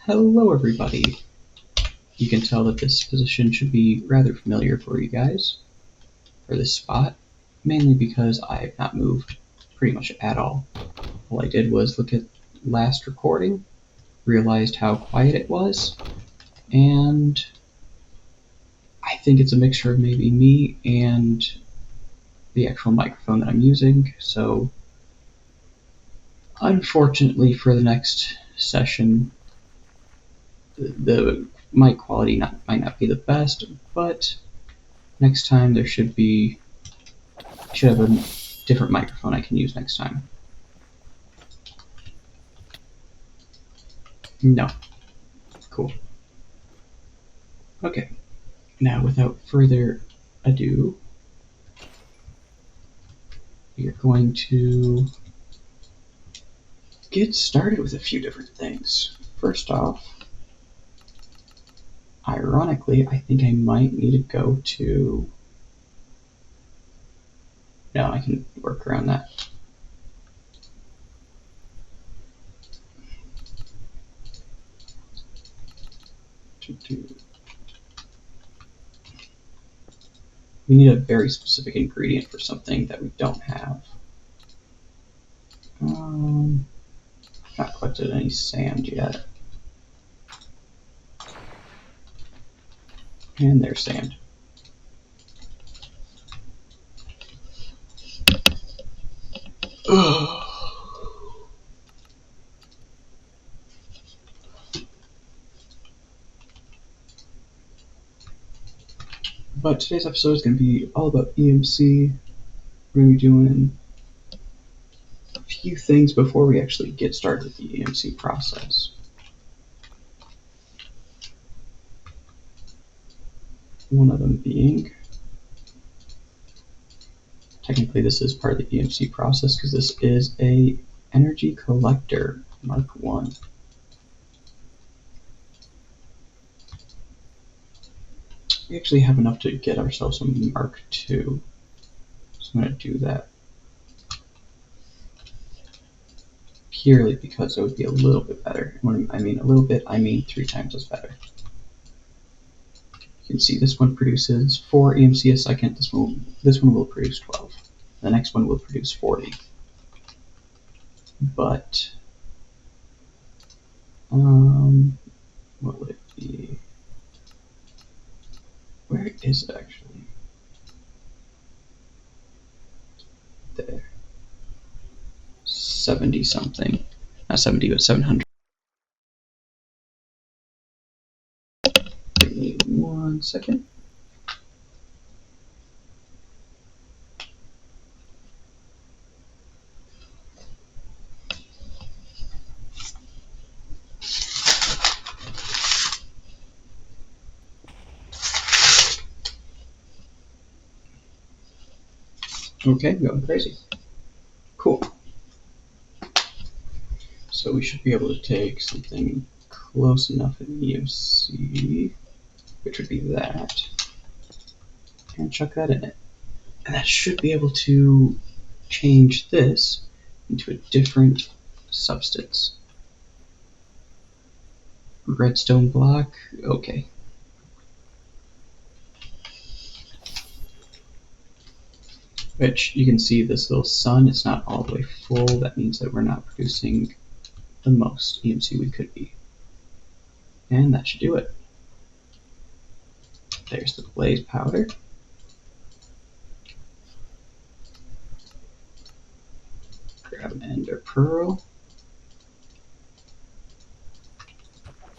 Hello everybody! You can tell that this position should be rather familiar for you guys, for this spot, mainly because I have not moved pretty much at all. All I did was look at last recording, realized how quiet it was, and I think it's a mixture of maybe me and the actual microphone that I'm using, so unfortunately for the next session, the mic quality might not be the best, but next time there should have a different microphone I can use next time. No. Cool. Okay. Now, without further ado, we are going to get started with a few different things. First off, ironically, I think I might need to go to... No, I can work around that. We need a very specific ingredient for something that we don't have. Not collected any sand yet. And there's sand. Ugh. But today's episode is going to be all about EMC. We're going to be doing a few things before we actually get started with the EMC process. One of them being, technically this is part of the EMC process because this is a energy collector Mark 1. We actually have enough to get ourselves a Mark 2, so I'm going to do that. Purely because it would be a little bit better. When I mean a little bit, I mean 3 times as better. You can see this one produces 4 EMC a second, this one will produce 12. The next one will produce 40. But, what would it be? Where is it actually? There. 70 something. Not 70, but 700. Give me 1 second. Okay, going crazy. Cool. So we should be able to take something close enough in EMC, which would be that, and chuck that in it. And that should be able to change this into a different substance. Redstone block, okay. Which you can see this little sun, it's not all the way full. That means that we're not producing the most EMC we could be. And that should do it. There's the blaze powder. Grab an ender pearl.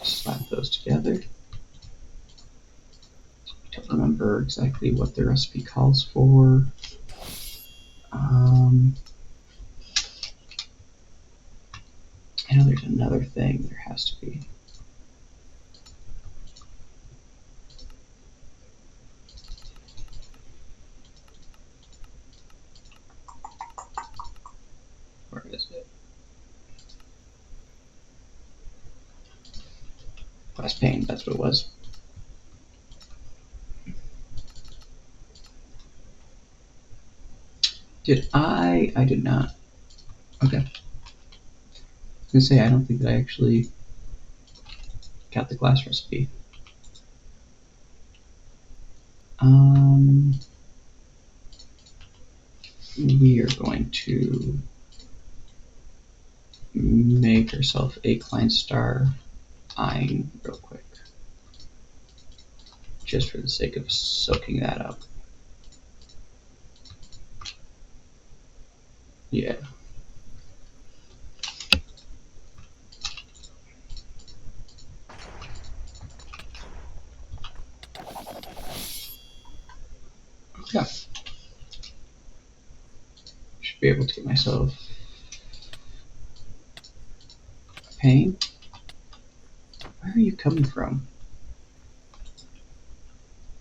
Slap those together. I don't remember exactly what the recipe calls for. I know there's another thing there has to be. Where is it? Glass pane, that's what it was. Did I? I did not. Okay. I was gonna say, I don't think that I actually got the glass recipe. We are going to make ourselves a Klein Star iron real quick, just for the sake of soaking that up. Yeah. Okay. Should be able to get myself pain. Where are you coming from?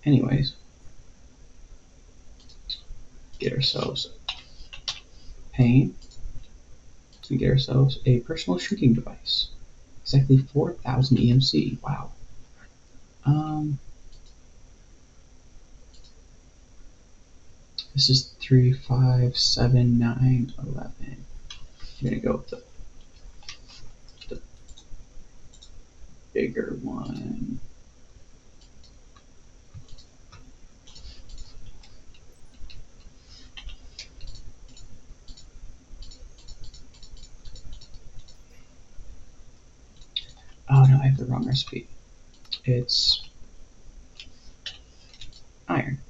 Anyways, get ourselves pain and get ourselves a personal shrinking device. Exactly 4,000 EMC. Wow. This is 3, 5, 7, 9, 11. I'm gonna go with the bigger one. Oh no, I have the wrong recipe. It's iron.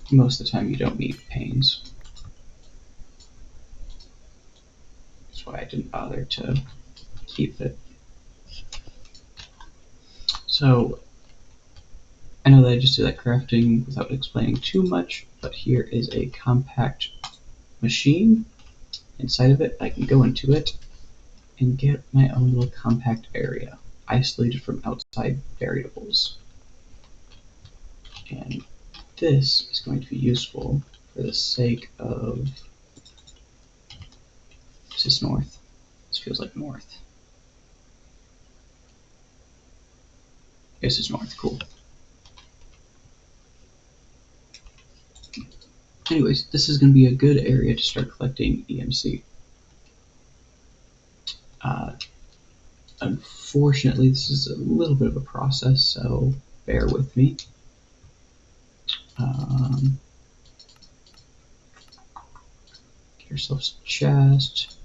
Most of the time you don't need pains. That's why I didn't bother to keep it. So, I know that I just did that crafting without explaining too much, but here is a compact machine. Inside of it, I can go into it and get my own little compact area, isolated from outside variables. And this is going to be useful for the sake of... This is north. This feels like north. This is north, cool. Anyways, this is going to be a good area to start collecting EMC. Unfortunately, this is a little bit of a process, so bear with me. Get ourselves a chest,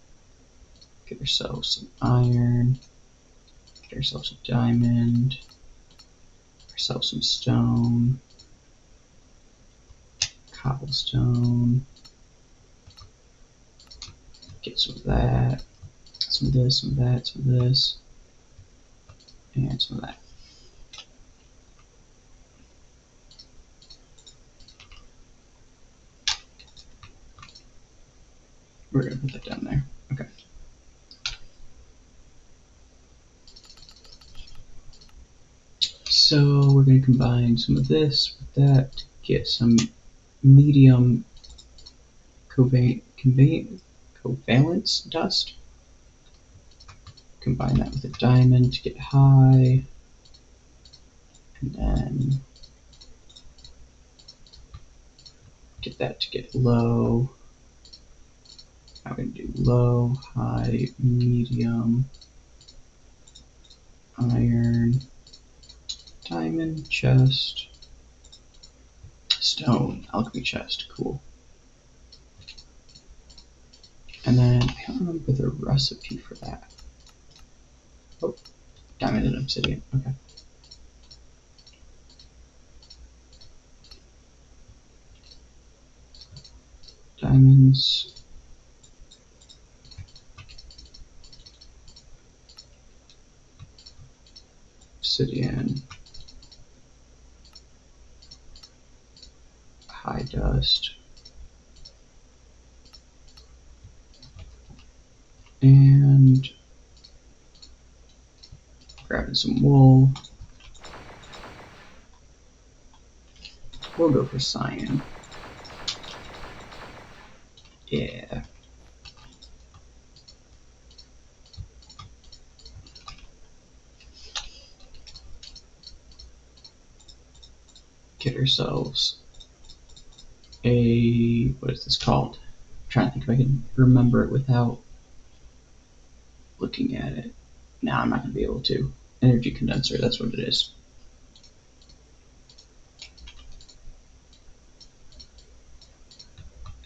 get ourselves some iron, get ourselves a diamond, get ourselves some stone, cobblestone, get some of that, some of this, some of that, some of this, and some of that. We're going to put that down there. Okay. So we're going to combine some of this with that to get some medium covalence dust. Combine that with a diamond to get high. And then get that to get low. Now we're going to do low, high, medium, iron, diamond, chest, stone, alchemy chest, cool. And then I don't remember the recipe for that. Oh, diamond and obsidian, okay. Diamonds, obsidian, high dust, and grabbing some wool. We'll go for cyan. Yeah. Get ourselves a, what is this called? I'm trying to think if I can remember it without looking at it. No, I'm not going to be able to. Energy condenser, that's what it is.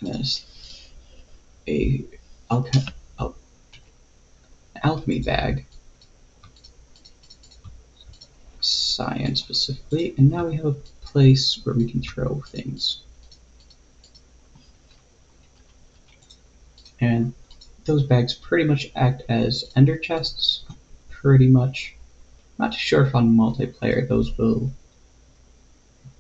And that's a alchemy bag. Science specifically. And now we have a place where we can throw things. And those bags pretty much act as ender chests. Pretty much. Not too sure if on multiplayer those will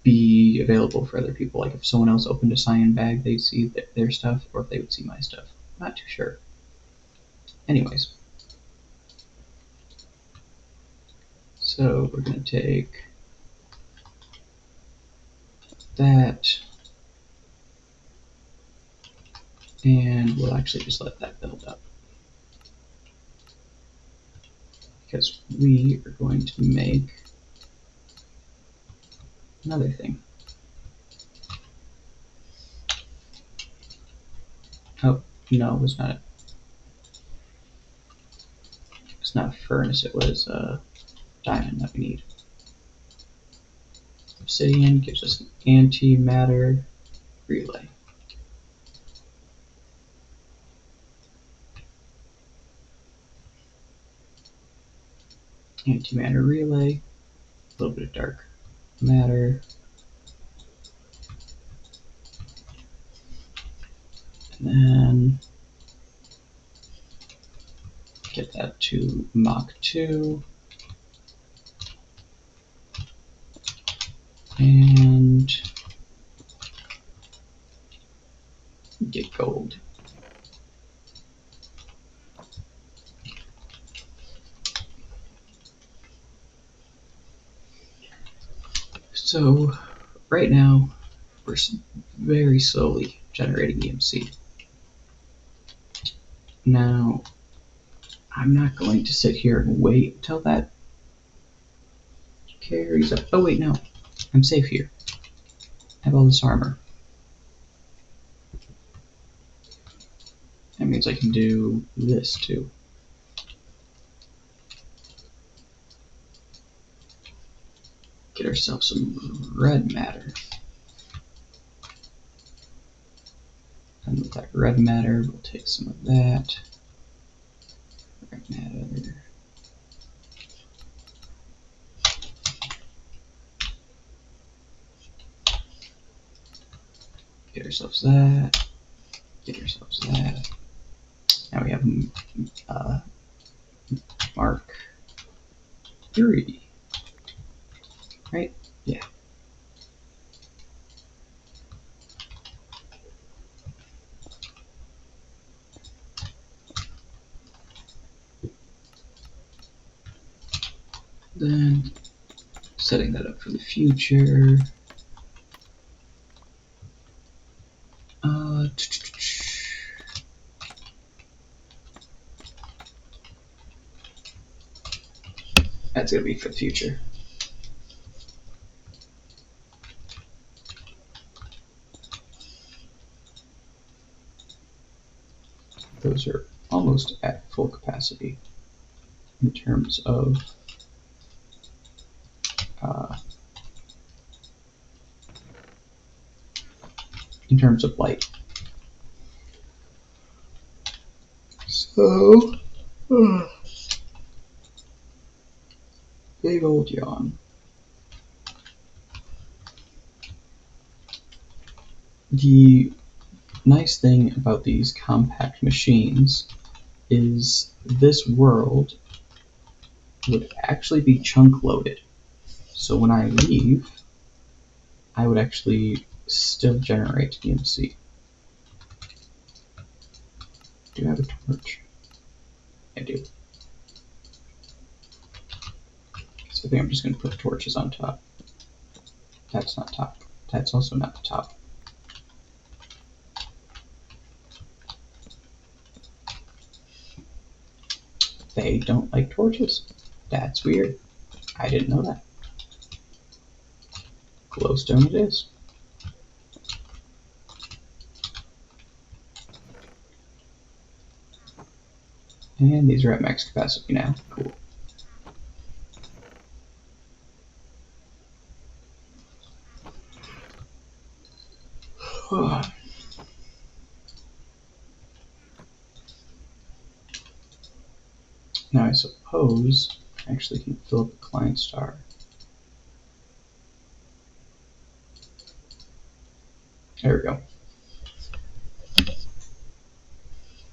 be available for other people. Like if someone else opened a cyan bag, they'd see their stuff, or if they would see my stuff. Not too sure. Anyways. So we're going to take that, and we'll actually just let that build up. Because we are going to make another thing. Oh, no, it was not. It's not a furnace, it was a diamond that we need. Obsidian gives us an antimatter relay. Antimatter relay, a little bit of dark matter, and then get that to Mach 2, and get gold. So right now we're very slowly generating EMC. Now I'm not going to sit here and wait until that carries up. Oh wait, no, I'm safe here. I have all this armor. That means I can do this too. Get ourselves some red matter. And with that red matter, we'll take some of that. Red matter. Get ourselves that. Get ourselves that. Now we have Mark 3. Right? Yeah. Then setting that up for the future. That's gonna be for the future. Those are almost at full capacity in terms of light. So, big old yawn. The nice thing about these compact machines is this world would actually be chunk loaded. So when I leave, I would actually still generate EMC. Do you have a torch? I do. So I think I'm just going to put torches on top. That's not top. That's also not the top. they don't like torches. That's weird. I didn't know that. Glowstone it is. And these are at max capacity now. Cool. Now I suppose I actually can fill up a client star. There we go.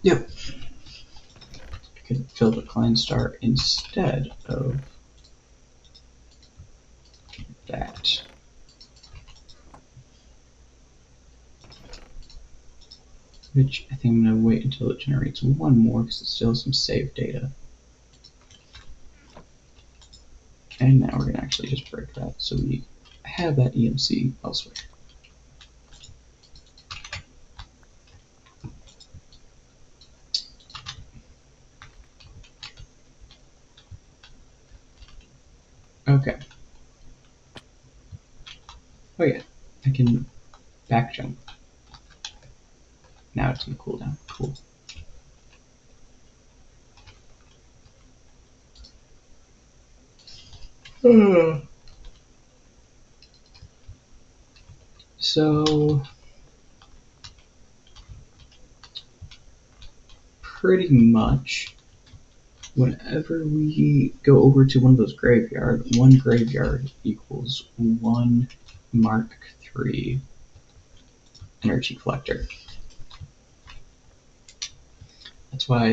Yep. I could fill the client star instead of that. Which I think I'm going to wait until it generates one more because it's still some save data. And now we're going to actually just break that so we have that EMC elsewhere. Okay. Oh yeah, I can back jump. Now it's going to cool down. Cool. So, pretty much, whenever we go over to one of those graveyard, one graveyard equals one Mark III energy collector. That's why